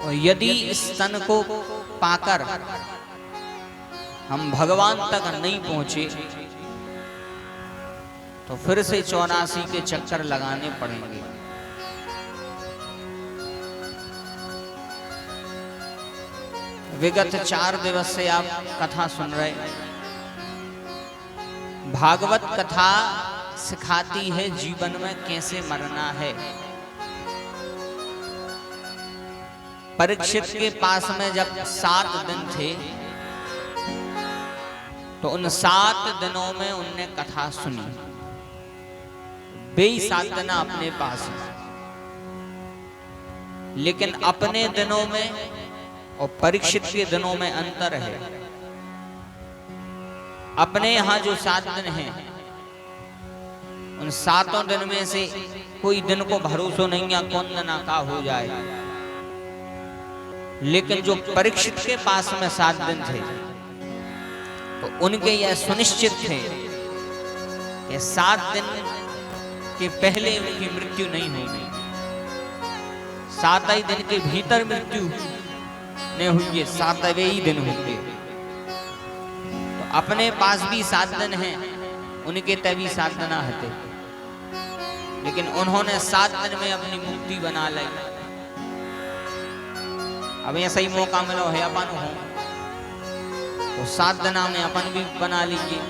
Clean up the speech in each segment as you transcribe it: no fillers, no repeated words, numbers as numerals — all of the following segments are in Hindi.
और यदि इस तन को पाकर हम भगवान तक नहीं पहुंचे तो फिर से 84 के चक्कर लगाने पड़ेंगे। विगत 4 दिवस से आप कथा सुन रहे। भागवत कथा सिखाती है जीवन में कैसे मरना है। परीक्षित के पास में जब 7 दिन थे तो उन 7 दिनों में उनने कथा सुनी। बेई 7 दिन अपने पास है, लेकिन अपने दिनों में और परीक्षित के दिनों में अंतर है। अपने यहां जो 7 दिन हैं उन 7 दिन में से कोई दिन को भरोसा नहीं है कौन दिन का हो जाए, लेकिन जो परीक्षित के पास में 7 दिन थे तो उनके यह सुनिश्चित थे कि 7 दिन के पहले उनकी मृत्यु नहीं होगी। 7 ही दिन के भीतर मृत्यु नहीं हुई है, 7वें ही दिन होंगे। तो अपने पास भी 7 दिन हैं, उनके तभी 7 दिन हते, लेकिन उन्होंने 7 दिन में अपनी मुक्ति बना ली। अब ऐसा ही मौका मिलो है अपन हो तो 7 दिन में अपन भी बना लीजिए,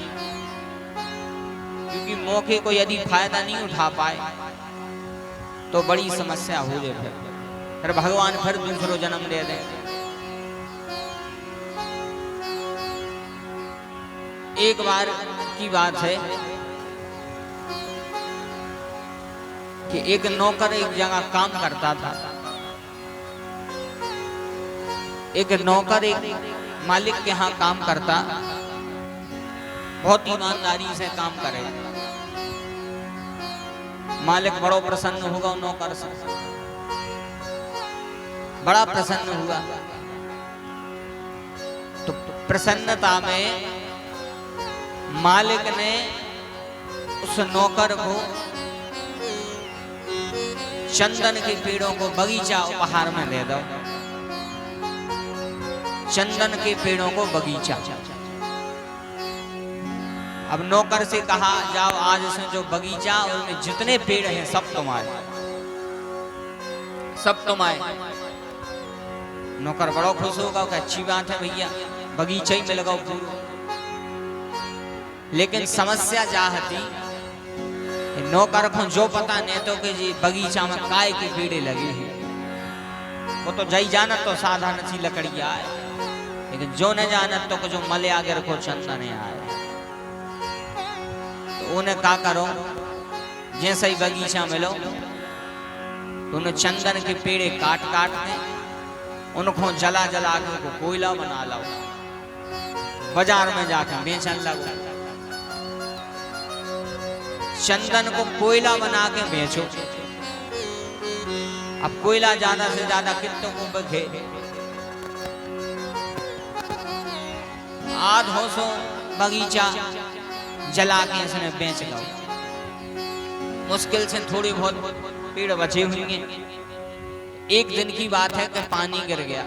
क्योंकि मौके को यदि फायदा नहीं उठा पाए तो बड़ी समस्या हो जाए। फिर भगवान फिर दूसरो जन्म दे दे। एक बार की बात है कि एक नौकर एक जगह काम करता था। एक नौकर एक मालिक के यहाँ काम करता, बहुत ईमानदारी से काम करे। मालिक बड़ा प्रसन्न होगा नौकर से, बड़ा प्रसन्न हुआ। तो प्रसन्नता में मालिक ने उस नौकर को चंदन के पेड़ों को बगीचा उपहार में दे दो। चंदन के पेड़ों को बगीचा। अब नौकर से कहा जाओ आज से जो बगीचा उनमें जितने पेड़ हैं सब तुम्हारे, सब तुम्हारे। नौकर बड़ा खुश होगा कि अच्छी बात है भैया, बगीचा ही में लगाओ पूरा। लेकिन समस्या चाहती नौकर को जो पता नहीं तो कि जी बगीचा में काय के पेड़े लगे हैं, वो तो जई जाना तो साधारण सी लकड़ियां है, लेकिन जो न जाना तो जो मले आगे रखो चंदन आए। तो उन्हें क्या करो, जैसे ही बगीचा मिलो तो उन्हें चंदन के पेड़े काट काट के उनको जला जला के उनको कोयला बना लो, बाजार में जाकर बेचने लगो। चंदन को कोयला बना के बेचो। अब कोयला ज्यादा से ज्यादा कितनों को बखे, आधो सो बगीचा जला के इसने बेच लो। मुश्किल से थोड़ी बहुत पेड़ बचे होंगे। एक दिन की बात है कि पानी गिर गया,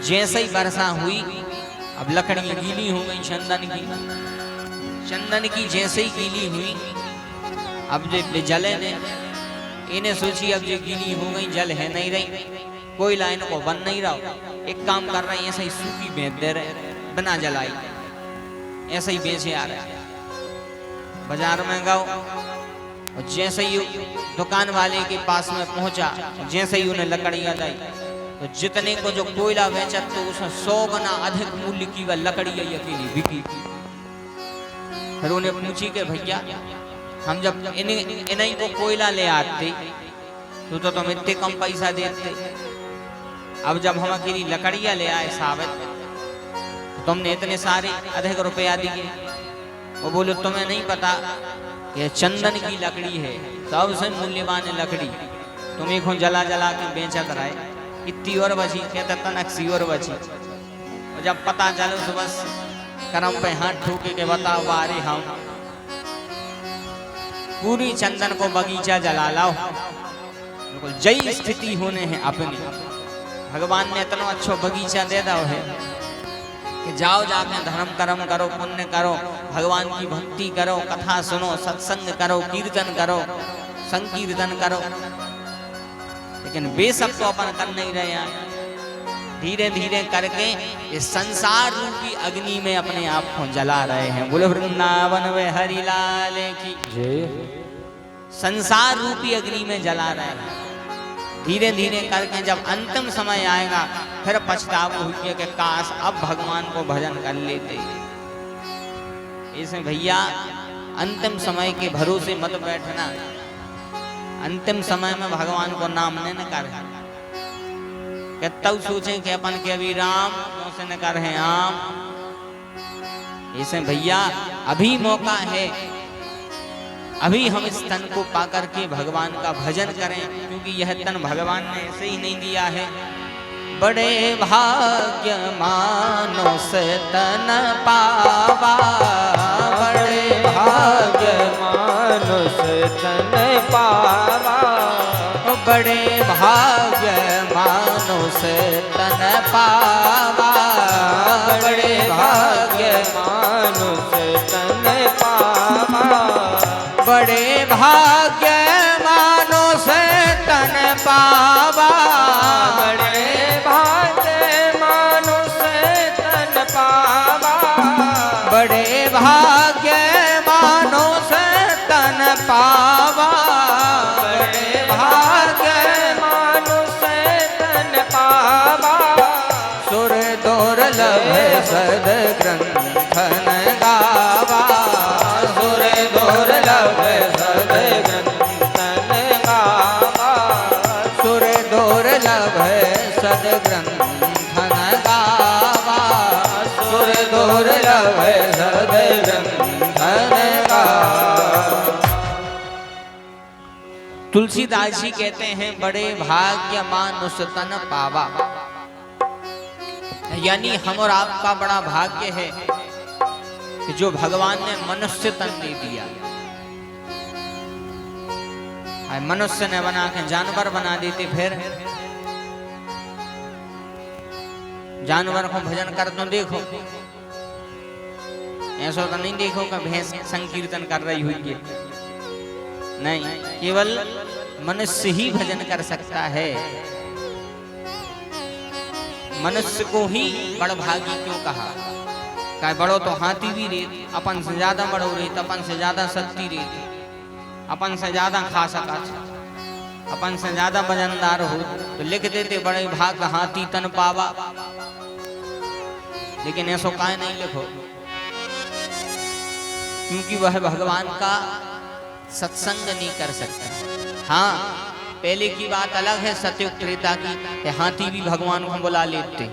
जैसे ही वर्षा हुई अब लकड़ी गीली हो गई चंदन की जैसे ही गीली हुई, अब जो जले ने इन्हें सोची अब जो गीली हो गई जल है नहीं रही, कोई लाइन को बन नहीं रहा। एक काम कर रहे हैं ऐसे ही सूखी बेच दे रहे बिना जलाई, ऐसे ही बेचे आ रहे। बाजार में गए और जैसे ही दुकान वाले के पास में पहुंचा, जैसे ही उन्हें लकड़ियां दी तो जितने को जो कोयला बेचा तो उसमें 100 गुना अधिक मूल्य की वह लकड़ी अकेली बिकी। फिर उन्हें पूछी कि भैया हम जब इन्हीं को कोयला ले आते तो तुम इतने कम पैसा देते, अब जब हम अकेली लकड़ियां ले आए साबित तो तुमने इतने सारे अधिक रुपया दिए। वो बोले तुम्हें नहीं पता कि चंदन की लकड़ी है सबसे मूल्यवान लकड़ी, तुम्हें को जला जला के बेचा कराए। इतनी और बची कहते तनक और बची। और जब पता चलो तो बस करम पे हाथ ठोके के बताओ बारे हम पूरी चंदन को बगीचा जला लाओ। जई स्थिति होने हैं अपनी भगवान ने इतना अच्छा बगीचा दे दो है कि जाओ जाके धर्म कर्म करो, पुण्य करो, भगवान की भक्ति करो, कथा सुनो, सत्संग करो, कीर्तन करो, संकीर्तन करो। लेकिन वे सब तो अपन कर नहीं रहे हैं। धीरे धीरे करके इस संसार रूपी अग्नि में अपने आप को जला रहे हैं। बोलो वृंदावन में हरि लाल की जय। संसार रूपी अग्नि में जला रहे हैं। धीरे धीरे करके जब अंतिम समय आएगा फिर पछतावा हुई कि काश अब भगवान को भजन कर लेते। इसमें भैया अंतिम समय के भरोसे मत बैठना। अंतिम समय में भगवान को नाम न कर तब सोचें कि अपन के अभी राम से न कर हैं आम। इसमें भैया अभी मौका है, अभी हम इस तन को पाकर के भगवान का भजन करें, क्योंकि यह तन भगवान ने ऐसे ही नहीं दिया है। बड़े भाग्य मानो से तन पावा, बड़े भाग्य मानो से तन पावा, बड़े भाग्य मानो से तन पावा, बड़े भाग्य मानो से तन पावा, बड़े भाग्य मानो से तन पावा, बड़े भाग्य मानो से तन पावा, बड़े भाग्य मानो से तन पावा, बड़े भाग्य मानो से तन पावा। सुर दुर्लभ सद ग्रंथन गावा, सुर दुर्लभ सद ग्रंथन गावा, सुर दुर्लभ सद ग्रंथन गावा, सुर दुर्लभ सद ग्रंथन गावा। तुलसीदास जी कहते हैं बड़े भाग्य मानुष तन पावा, यानी हम और आपका बड़ा भाग्य है कि जो भगवान ने मनुष्य तन दे दिया। मनुष्य ने बना के जानवर बना देते, फिर जानवर को भजन कर तो देखो, ऐसा तो नहीं देखो कि भैंस संकीर्तन कर रही हुई है। नहीं, केवल मनुष्य ही भजन कर सकता है। मनुष्य को ही बड़भागी क्यों कहा? क्या बड़ो तो हाथी भी रेत, अपन से ज्यादा बड़ो रेत, अपन से ज्यादा शक्ति रेत, अपन से ज्यादा खा सका, अपन से ज्यादा वजनदार हो तो लिख देते बड़े भाग हाथी तन पावा। लेकिन ऐसा काय नहीं लिखो, क्योंकि वह भगवान का सत्संग नहीं कर सकता। हाँ, पहले की बात अलग है, सतयुग त्रेता की, हाथी भी भगवान को बुला लेते।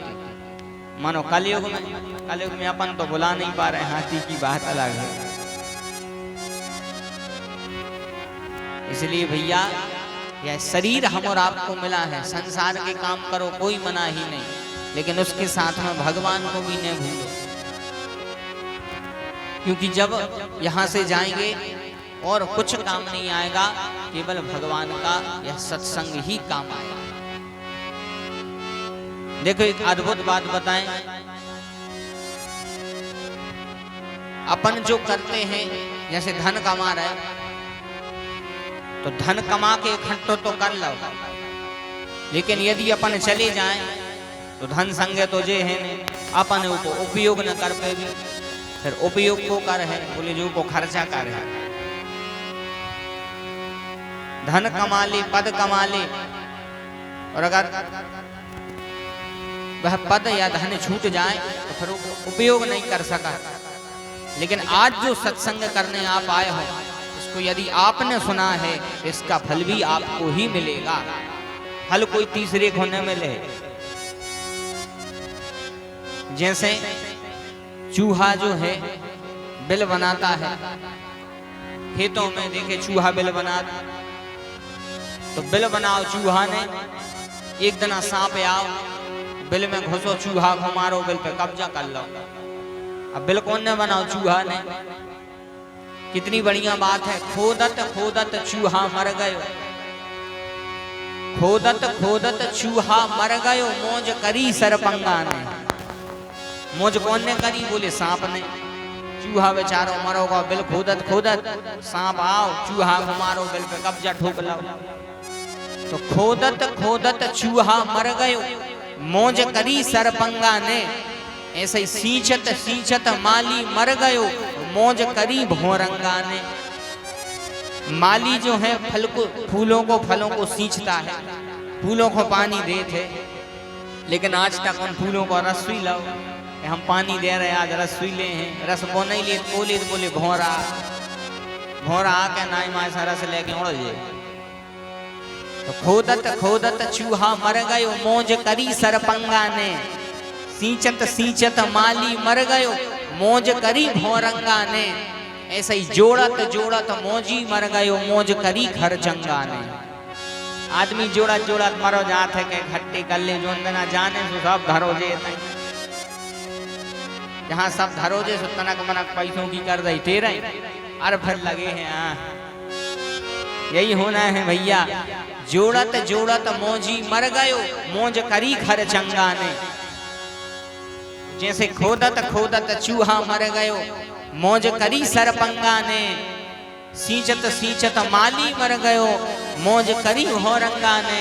मानो कलयुग में अपन तो बुला नहीं पा रहे, हाथी की बात अलग है। इसलिए भैया यह शरीर हम और आपको मिला है, संसार के काम करो कोई मना ही नहीं, लेकिन उसके साथ में भगवान को भी नहीं भूलो। क्योंकि जब यहाँ से जाएंगे और कुछ काम नहीं आएगा, केवल भगवान का यह सत्संग ही काम आएगा। देखो एक अद्भुत बात बताएं, अपन जो करते हैं, जैसे धन कमा रहे, तो धन कमा के इकट्ठो तो कर लो, लेकिन यदि अपन चले जाएं तो धन संगे तो जे है अपन को उपयोग न कर पे भी, फिर उपयोग को कर है, बोले जो को खर्चा कर है। धन कमा ले, पद कमा ले, और अगर वह पद या धन छूट जाए तो फिर उपयोग नहीं कर सका। लेकिन आज जो सत्संग करने आप आए हो, इसको यदि आपने सुना है, इसका फल भी आपको ही मिलेगा। फल कोई तीसरे को न मिले। जैसे चूहा जो है बिल बनाता है, खेतों में देखे चूहा बिल बना, तो बिल बनाओ चूहा ने, एक दिन सांप आओ, बिल में घुसो, चूहा को मारो, बिल पे कब्जा कर लो। अब बिल कौन ने बनाओ? चूहा ने। कितनी बढ़िया बात है, खोदत खोदत चूहा मर गयो। खोदत खोदत चूहा मर गयो, मौज करी सरपंगा ने। मौज कौन ने करी? बोले सांप ने। चूहा बेचारो मरोगा, बिल खोदत खोदत सांप आओ, चूहा को मारो, बिल पे कब्जा ठोक लाओ। तो खोदत खोदत चूहा मर गयो, मौज करी सरपंगा ने। ऐसे ही सींचत सींचत माली मर गयो, मौज करी भौरंगा ने। माली जो है फूलों को फलों को सींचता है, फूलों को पानी देते, लेकिन आज तक उन फूलों को रस सुई लाओ, हम पानी दे रहे आज रस सुई ले हैं, रस को नहीं लिए बोले भौरा भौरा आके नाई माए सा रस लेके उड़ जाए। तो खोदत खोदत चूहा मर गयो, मौज करी सरपंगा ने। सींचत सींचत माली मर गयो, मौज करी भौरंगा ने। ऐसे ही जोड़त जोड़त मौजी मर गयो, मौज करी खरचंगा ने। आदमी जोड़त जोड़त मरो जात है के खट्टे कल्ले जोंदना जाने सो सब धरोजे, जहाँ सब धरोजे सो तनक मनक पैसों की कर दई तेरा अर फिर लगे हैं। यही होना है भैया, जोड़त जोड़त मौजी मर गयो, मौज करी खरचंगा ने। जैसे खोदत खोदत चूहा मर गयो, मौज करी सरपंगा ने। सींचत सींचत माली मर गयो, मौज करी भौरंगा ने।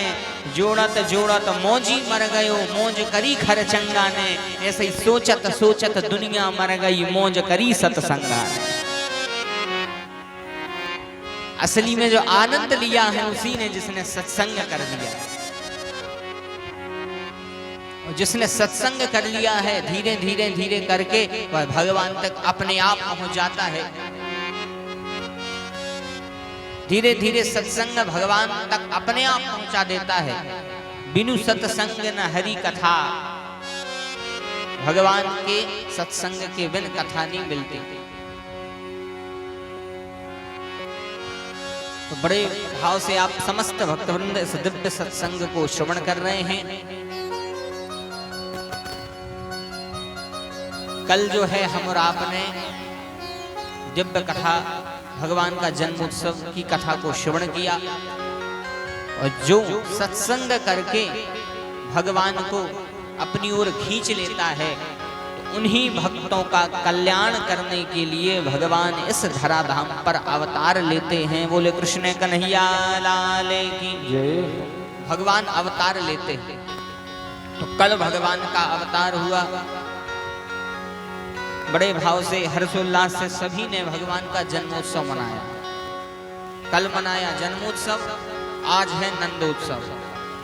जोड़त जोड़त मौजी मर गयो, मौज करी खरचंगा ने। ऐसे ही सोचत सोचत दुनिया मर गई, मौज करी सत्संगा ने। असली में जो आनंद लिया है उसी ने जिसने सत्संग कर लिया, और जिसने सत्संग कर लिया है धीरे धीरे धीरे करके वह भगवान तक अपने आप पहुंच जाता है। धीरे धीरे सत्संग भगवान तक अपने आप पहुंचा देता है। बिनु सत्संग न हरि कथा, भगवान के सत्संग के बिन कथा नहीं मिलती। तो बड़े भाव से आप समस्त भक्तवृंद इस दिव्य सत्संग को श्रवण कर रहे हैं। कल जो है हम और आपने दिव्य कथा भगवान का जन्मोत्सव की कथा को श्रवण किया, और जो सत्संग करके भगवान को अपनी ओर खींच लेता है, तो उन्हीं भक्तों का कल्याण करने के लिए भगवान इस धराधाम पर अवतार लेते हैं। बोले कृष्ण कन्हैया लाल की जय। भगवान अवतार लेते हैं। तो कल भगवान का अवतार हुआ, बड़े भाव से हर्षोल्लास से सभी ने भगवान का जन्मोत्सव मनाया। कल मनाया जन्मोत्सव, आज है नंदोत्सव,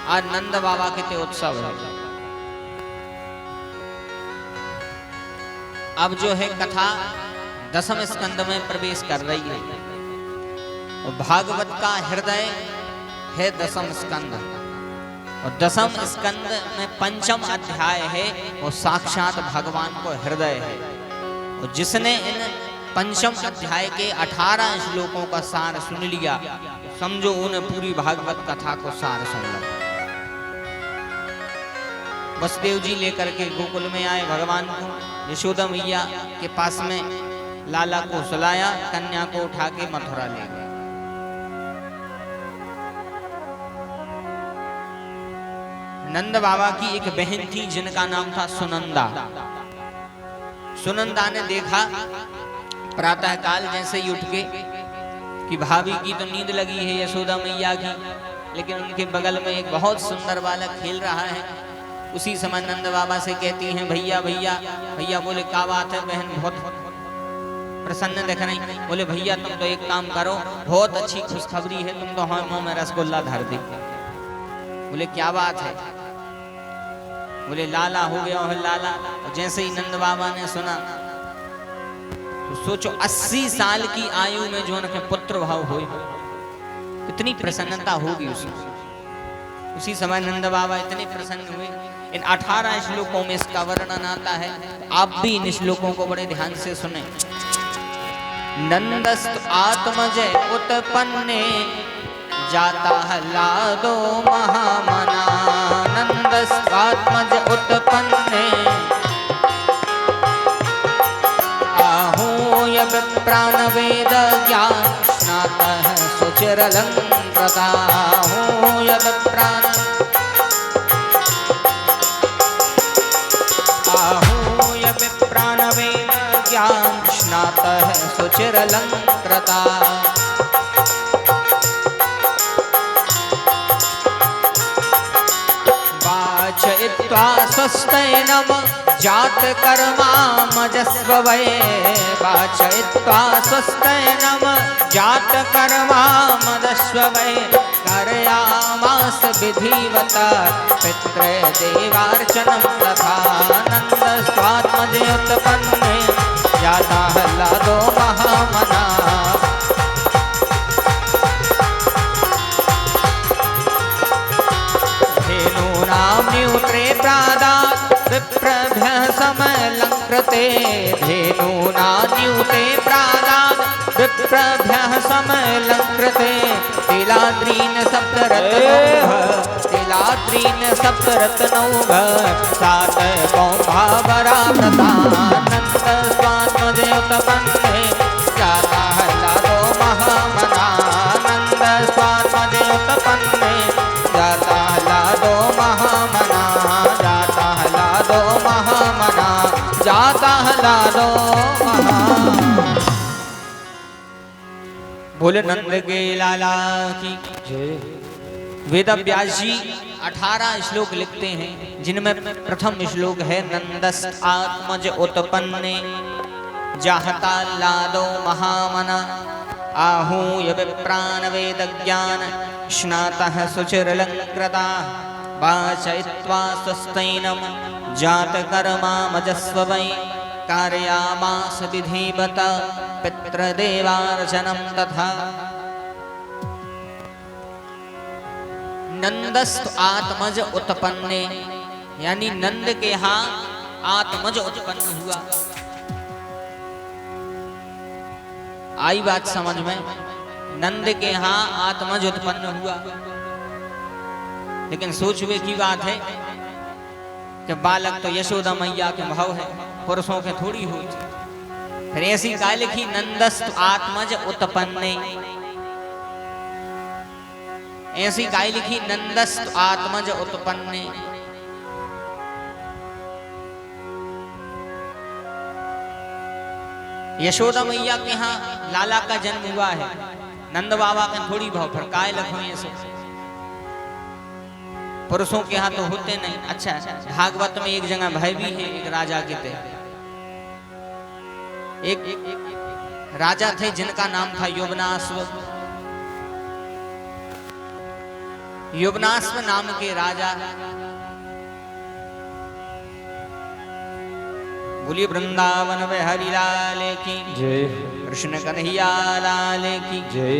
आज नंद बाबा के ते उत्सव है। अब जो है कथा दसम स्कंद में प्रवेश कर रही है, और भागवत का हृदय है दसम स्कंद, और दसम स्कंद में पंचम अध्याय है, और साक्षात भगवान को हृदय है। और जिसने इन पंचम अध्याय के 18 श्लोकों का सार सुन लिया, समझो उन्हें पूरी भागवत कथा को सार सुन लो। वसुदेव जी लेकर के गोकुल में आए भगवान को, यशोदा मैया के पास में लाला को सुलाया, कन्या को उठा के मथुरा ले गए। नंद बाबा की एक बहन थी जिनका नाम था सुनंदा। सुनंदा ने देखा प्रातः काल जैसे ही उठ के कि भाभी की तो नींद लगी है यशोदा मैया की, लेकिन उनके बगल में एक बहुत सुंदर बालक खेल रहा है। उसी समय नंद बाबा से कहती हैं भैया भैया भैया। बोले क्या बात है बहन, बहुत प्रसन्न दिख रही। बोले भैया तुम तो एक काम करो, बहुत अच्छी खुशखबरी है, तुम तो हमारे मुंह में रसगुल्ला धर दे। बोले क्या बात है? बोले लाला हो गया है लाला। और जैसे ही नंद बाबा ने सुना तो सोचो 80 साल की आयु में जो उनके पुत्र भाव हुए, कितनी प्रसन्नता होगी उसमें। उसी समय नंद बाबा इतने प्रसन्न हुए। इन 18 श्लोकों में इसका वर्णन आता है, आप भी इन श्लोकों को बड़े ध्यान से सुने। नंदस्त आत्मजय उत्पन्ने, जाता हल्लादो महामना। नंदस्वात्मज उत्पन्ने, आहूय विप्रान वेद ज्ञान स्नातः सुचिरलं प्रदाहूय विप्रान सुचिरलंकृता वाचयित्वा स्वस्तैनं जातकर्मामजस्व वै वाचयित्वा स्वस्तैनं जातकर्मामजस्व वै कारयामास विधिवता पितृदेवार्चनं तथा नन्दस्वात्मजे उत्पन्ने जाता ह्लादो महामना न्यूत्रे प्रादात् विप्रभ्यः समलङ्कृते धेनूनान्यूते प्रादात् विप्रभ्यः समलङ्कृते तिलाद्रीन् सप्तरत्नौघ सात कौम्भावराव्रता नन्दस्वात्मजे उत्पन्ने जाता ह्लादो महामना नन्दस्वात्मजे उत्पन्ने जाता ह्लादो महामना जाता ह्लादो महामना जाता ह्लादो महा। बोले नंद के लाला की जय। वेद व्यास जी 18 श्लोक लिखते हैं, जिनमें प्रथम श्लोक है नंदस आत्मज उत्पन्ने जाहता ह्लादो महामना आहूय विप्रान वेद ज्ञान स्नातः सुचिरलंकृता वाचयित्वा स्वस्तैनं जातकर्मामजस्व वै कारयामास विधिवता पितृदेवार्चनं तथा नंदस्त आत्मज उत्पन्ने यानी नंद के यहाँ आत्मज उत्पन्न हुआ। आई बात समझ में? नंद के यहाँ आत्मज उत्पन्न हुआ, लेकिन सोचवे की बात है कि बालक तो यशोदा मैया के भाव है, पुरुषों के थोड़ी हुई। फिर ऐसी काय लिखी नंदस्त आत्मज उत्पन्ने, ऐसी काय लिखी नंदस्त आत्मज उत्पन्ने। यशोदा मैया के यहाँ लाला का जन्म हुआ है, नंद बाबा के थोड़ी भाव, फिर काय लखो ऐसे पुरुषों के यहाँ तो होते नहीं। अच्छा, भागवत में एक जगह भाई भी है, एक राजा के थे, एक राजा थे जिनका नाम था युवनाश्व। युवनाश्व नाम के राजा, बोलिए वृंदावन में हरि लाल की जय, कृष्ण कन्हैया लाल की जय।